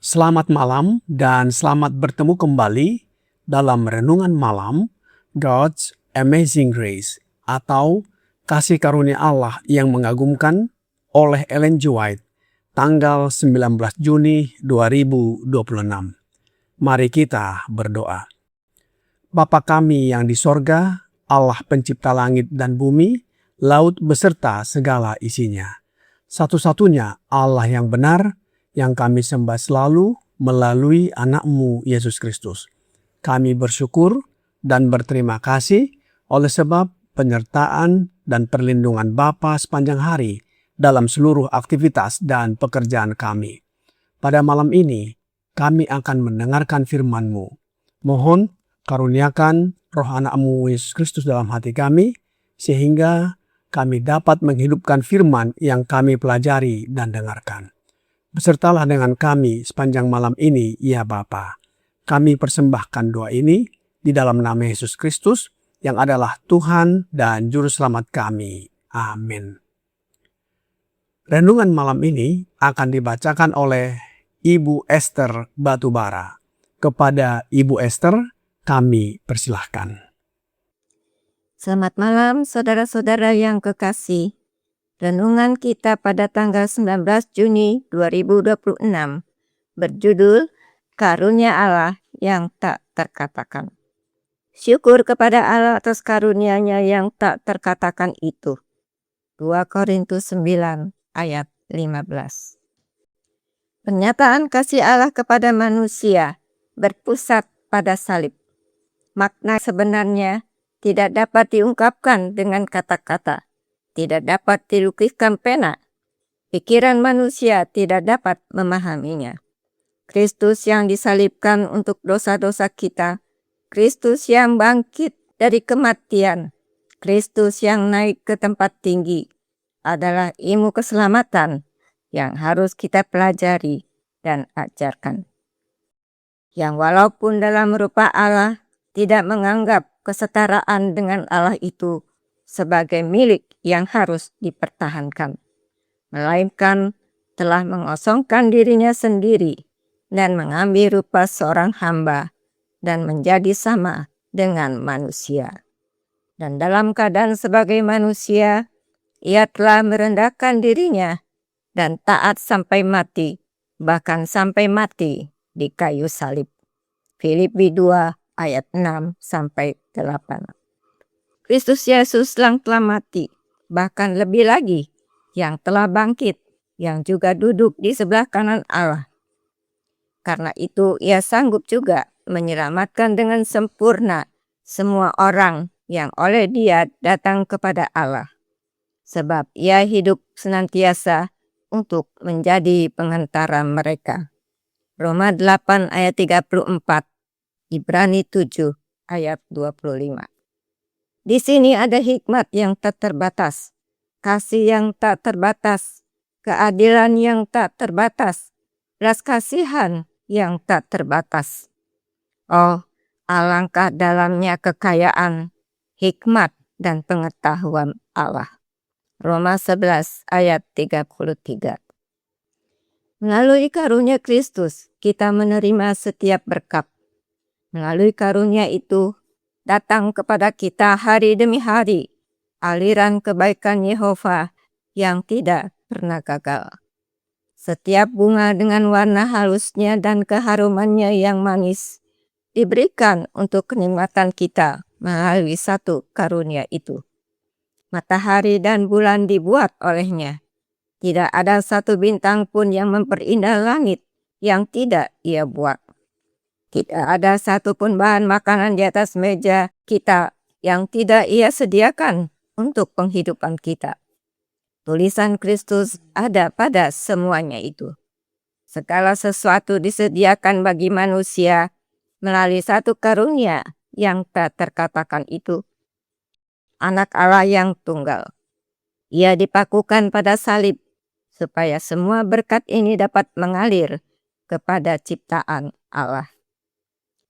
Selamat malam dan selamat bertemu kembali dalam Renungan Malam God's Amazing Grace atau Kasih Karunia Allah yang mengagumkan oleh Ellen G. White tanggal 19 Juni 2026. Mari kita berdoa. Bapa kami yang di sorga, Allah pencipta langit dan bumi, laut beserta segala isinya. Satu-satunya Allah yang benar, yang kami sembah selalu melalui anak-Mu Yesus Kristus. Kami bersyukur dan berterima kasih oleh sebab penyertaan dan perlindungan Bapa sepanjang hari dalam seluruh aktivitas dan pekerjaan kami. Pada malam ini, kami akan mendengarkan firman-Mu. Mohon karuniakan roh anak-Mu Yesus Kristus dalam hati kami, sehingga kami dapat menghidupkan firman yang kami pelajari dan dengarkan. Besertalah dengan kami sepanjang malam ini, ya Bapa. Kami persembahkan doa ini di dalam nama Yesus Kristus yang adalah Tuhan dan Juru Selamat kami. Amin. Renungan malam ini akan dibacakan oleh Ibu Esther Batubara. Kepada Ibu Esther, kami persilahkan. Selamat malam saudara-saudara yang kekasih. Renungan kita pada tanggal 19 Juni 2026 berjudul Karunia Allah yang tak terkatakan. Syukur kepada Allah atas karunia-Nya yang tak terkatakan itu. 2 Korintus 9 ayat 15. Pernyataan kasih Allah kepada manusia berpusat pada salib. Makna sebenarnya tidak dapat diungkapkan dengan kata-kata. Tidak dapat dilukiskan pena. Pikiran manusia tidak dapat memahaminya. Kristus yang disalibkan untuk dosa-dosa kita, Kristus yang bangkit dari kematian, Kristus yang naik ke tempat tinggi, adalah ilmu keselamatan yang harus kita pelajari dan ajarkan. Yang walaupun dalam rupa Allah, tidak menganggap kesetaraan dengan Allah itu sebagai milik yang harus dipertahankan, melainkan telah mengosongkan dirinya sendiri dan mengambil rupa seorang hamba dan menjadi sama dengan manusia. Dan dalam keadaan sebagai manusia, ia telah merendahkan dirinya dan taat sampai mati, bahkan sampai mati di kayu salib. Filipi 2 ayat 6-8. Kristus Yesus yang telah mati, bahkan lebih lagi, yang telah bangkit, yang juga duduk di sebelah kanan Allah. Karena itu ia sanggup juga menyelamatkan dengan sempurna semua orang yang oleh Dia datang kepada Allah. Sebab ia hidup senantiasa untuk menjadi pengantara mereka. Roma 8 ayat 34, Ibrani 7 ayat 25. Di sini ada hikmat yang tak terbatas, kasih yang tak terbatas, keadilan yang tak terbatas, belas kasihan yang tak terbatas. Oh, alangkah dalamnya kekayaan, hikmat, dan pengetahuan Allah. Roma 11 ayat 33. Melalui karunia Kristus, kita menerima setiap berkat. Melalui karunia itu, datang kepada kita hari demi hari aliran kebaikan Yehova yang tidak pernah gagal. Setiap bunga dengan warna halusnya dan keharumannya yang manis diberikan untuk kenikmatan kita melalui satu karunia itu. Matahari dan bulan dibuat olehnya. Tidak ada satu bintang pun yang memperindah langit yang tidak ia buat. Tidak ada satupun bahan makanan di atas meja kita yang tidak ia sediakan untuk penghidupan kita. Tulisan Kristus ada pada semuanya itu. Segala sesuatu disediakan bagi manusia melalui satu karunia yang tak terkatakan itu, Anak Allah yang tunggal. Ia dipakukan pada salib supaya semua berkat ini dapat mengalir kepada ciptaan Allah.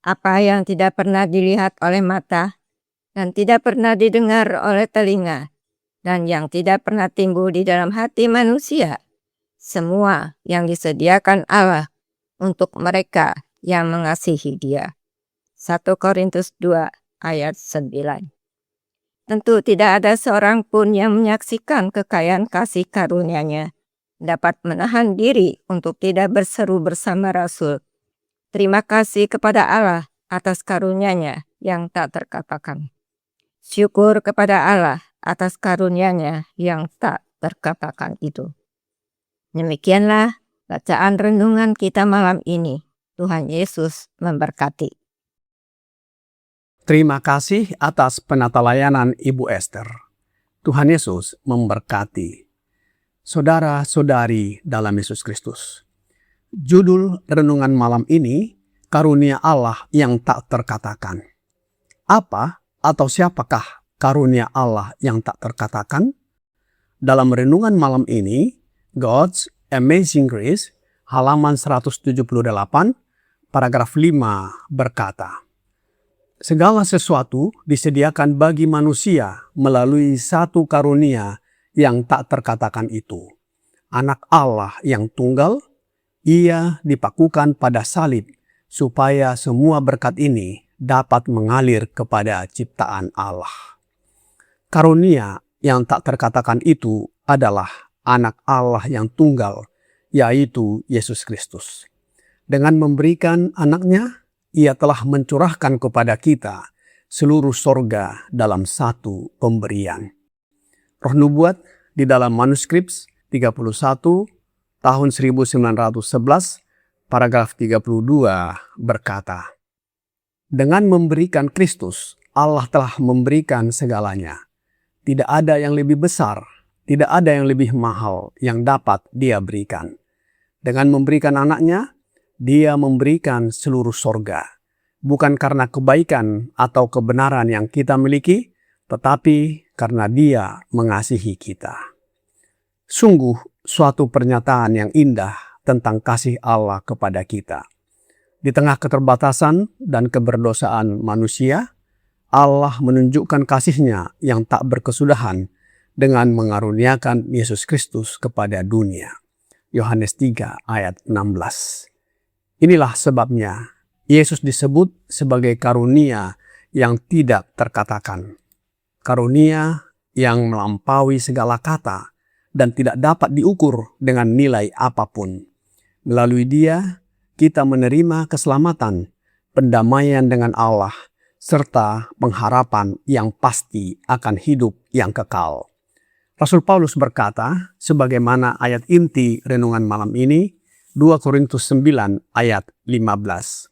Apa yang tidak pernah dilihat oleh mata dan tidak pernah didengar oleh telinga dan yang tidak pernah timbul di dalam hati manusia, semua yang disediakan Allah untuk mereka yang mengasihi Dia. 1 Korintus 2 ayat 9. Tentu tidak ada seorang pun yang menyaksikan kekayaan kasih karunia-Nya dapat menahan diri untuk tidak berseru bersama Rasul. Terima kasih kepada Allah atas karunia-Nya yang tak terkatakan. Syukur kepada Allah atas karunia-Nya yang tak terkatakan itu. Demikianlah bacaan renungan kita malam ini. Tuhan Yesus memberkati. Terima kasih atas penata layanan Ibu Esther. Tuhan Yesus memberkati. Saudara-saudari dalam Yesus Kristus. Judul renungan malam ini, karunia Allah yang tak terkatakan. Apa atau siapakah karunia Allah yang tak terkatakan? Dalam renungan malam ini, God's Amazing Grace, halaman 178, paragraf 5 berkata, segala sesuatu disediakan bagi manusia melalui satu karunia yang tak terkatakan itu. Anak Allah yang tunggal, ia dipakukan pada salib supaya semua berkat ini dapat mengalir kepada ciptaan Allah. Karunia yang tak terkatakan itu adalah anak Allah yang tunggal, yaitu Yesus Kristus. Dengan memberikan anaknya, Ia telah mencurahkan kepada kita seluruh sorga dalam satu pemberian. Roh Nubuat di dalam manuskrip 31 tahun 1911 paragraf 32 berkata, dengan memberikan Kristus, Allah telah memberikan segalanya. Tidak ada yang lebih besar, tidak ada yang lebih mahal yang dapat Dia berikan. Dengan memberikan anaknya, Dia memberikan seluruh sorga, bukan karena kebaikan atau kebenaran yang kita miliki, tetapi karena Dia mengasihi kita. Sungguh suatu pernyataan yang indah tentang kasih Allah kepada kita. Di tengah keterbatasan dan keberdosaan manusia, Allah menunjukkan kasih-Nya yang tak berkesudahan dengan mengaruniakan Yesus Kristus kepada dunia. Yohanes 3 ayat 16. Inilah sebabnya Yesus disebut sebagai karunia yang tidak terkatakan. Karunia yang melampaui segala kata dan tidak dapat diukur dengan nilai apapun. Melalui Dia, kita menerima keselamatan, pendamaian dengan Allah, serta pengharapan yang pasti akan hidup yang kekal. Rasul Paulus berkata, sebagaimana ayat inti renungan malam ini, 2 Korintus 9 ayat 15.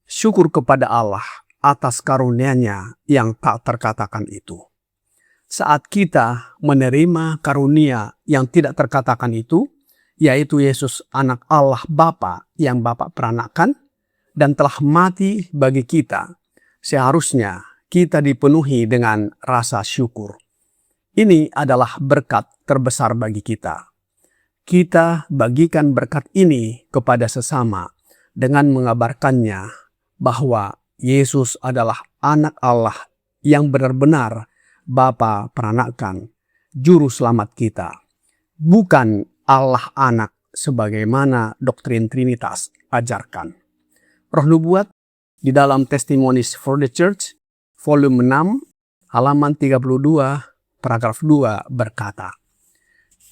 Syukur kepada Allah atas karunia-Nya yang tak terkatakan itu. Saat kita menerima karunia yang tidak terkatakan itu, yaitu Yesus anak Allah Bapa yang Bapa peranakan dan telah mati bagi kita, seharusnya kita dipenuhi dengan rasa syukur. Ini adalah berkat terbesar bagi kita. Kita bagikan berkat ini kepada sesama dengan mengabarkannya bahwa Yesus adalah anak Allah yang benar-benar Bapa peranakan, juru selamat kita. Bukan Allah anak sebagaimana doktrin Trinitas ajarkan. Roh Nubuat di dalam Testimonies for the Church, volume 6, halaman 32, paragraf 2 berkata,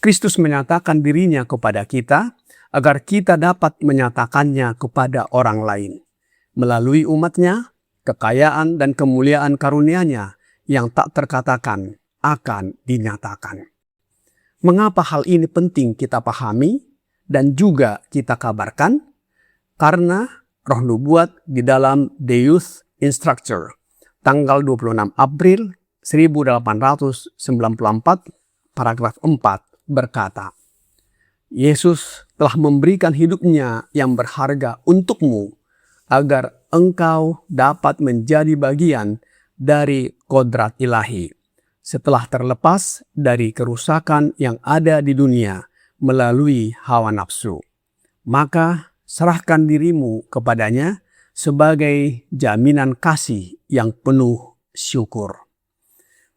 Kristus menyatakan dirinya kepada kita agar kita dapat menyatakannya kepada orang lain. Melalui umatnya, kekayaan dan kemuliaan karunia-Nya yang tak terkatakan akan dinyatakan. Mengapa hal ini penting kita pahami dan juga kita kabarkan? Karena Roh Nubuat di dalam The Youth Instructor, tanggal 26 April 1894, paragraf 4, berkata, Yesus telah memberikan hidupnya yang berharga untukmu agar engkau dapat menjadi bagian dari kodrat ilahi, setelah terlepas dari kerusakan yang ada di dunia melalui hawa nafsu. Maka serahkan dirimu kepadanya sebagai jaminan kasih yang penuh syukur.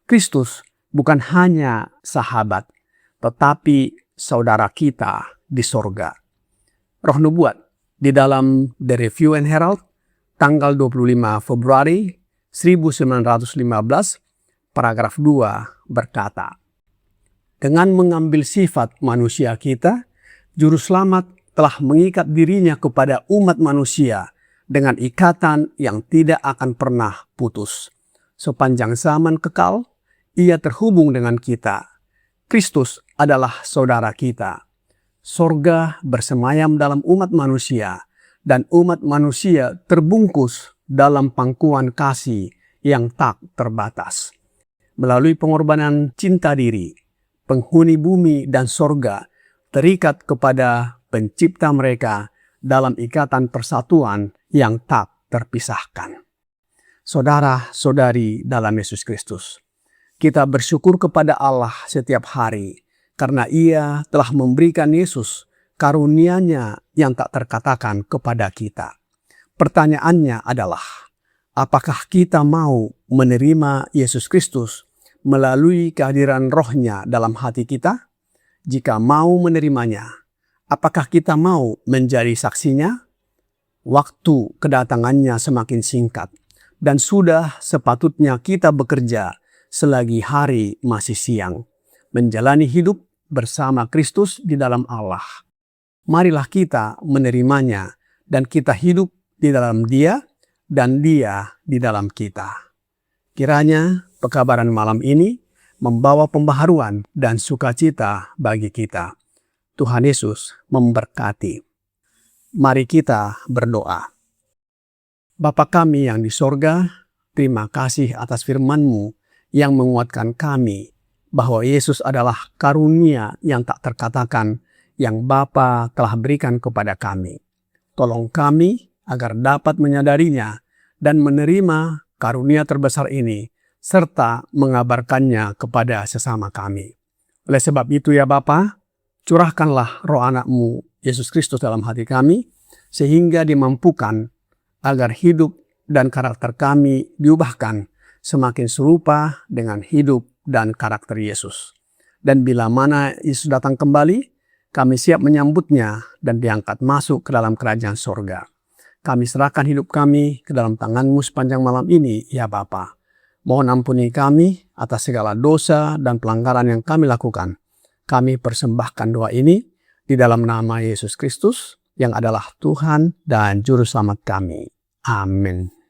Kristus bukan hanya sahabat, tetapi saudara kita di sorga. Roh Nubuat di dalam The Review and Herald tanggal 25 Februari 1915 paragraf 2 berkata, dengan mengambil sifat manusia kita, Juru Selamat telah mengikat dirinya kepada umat manusia dengan ikatan yang tidak akan pernah putus. Sepanjang zaman kekal, ia terhubung dengan kita. Kristus adalah saudara kita. Sorga bersemayam dalam umat manusia, dan umat manusia terbungkus dalam pangkuan kasih yang tak terbatas. Melalui pengorbanan cinta diri, penghuni bumi dan sorga terikat kepada pencipta mereka dalam ikatan persatuan yang tak terpisahkan. Saudara-saudari dalam Yesus Kristus, kita bersyukur kepada Allah setiap hari karena Ia telah memberikan Yesus karunia-Nya yang tak terkatakan kepada kita. Pertanyaannya adalah, apakah kita mau menerima Yesus Kristus melalui kehadiran Roh-Nya dalam hati kita? Jika mau menerimanya, apakah kita mau menjadi saksinya? Waktu kedatangannya semakin singkat, dan sudah sepatutnya kita bekerja selagi hari masih siang, menjalani hidup bersama Kristus di dalam Allah. Marilah kita menerimanya, dan kita hidup di dalam Dia, dan Dia di dalam kita. Kiranya pekabaran malam ini membawa pembaharuan dan sukacita bagi kita. Tuhan Yesus memberkati. Mari kita berdoa. Bapa kami yang di sorga, terima kasih atas firman-Mu yang menguatkan kami bahwa Yesus adalah karunia yang tak terkatakan yang Bapa telah berikan kepada kami. Tolong kami agar dapat menyadarinya dan menerima karunia terbesar ini, serta mengabarkannya kepada sesama kami. Oleh sebab itu ya Bapa, curahkanlah roh anak-Mu Yesus Kristus dalam hati kami, sehingga dimampukan agar hidup dan karakter kami diubahkan semakin serupa dengan hidup dan karakter Yesus. Dan bila mana Yesus datang kembali, kami siap menyambutnya dan diangkat masuk ke dalam kerajaan sorga. Kami serahkan hidup kami ke dalam tangan-Mu sepanjang malam ini, ya Bapa. Mohon ampuni kami atas segala dosa dan pelanggaran yang kami lakukan. Kami persembahkan doa ini di dalam nama Yesus Kristus yang adalah Tuhan dan Juru Selamat kami. Amin.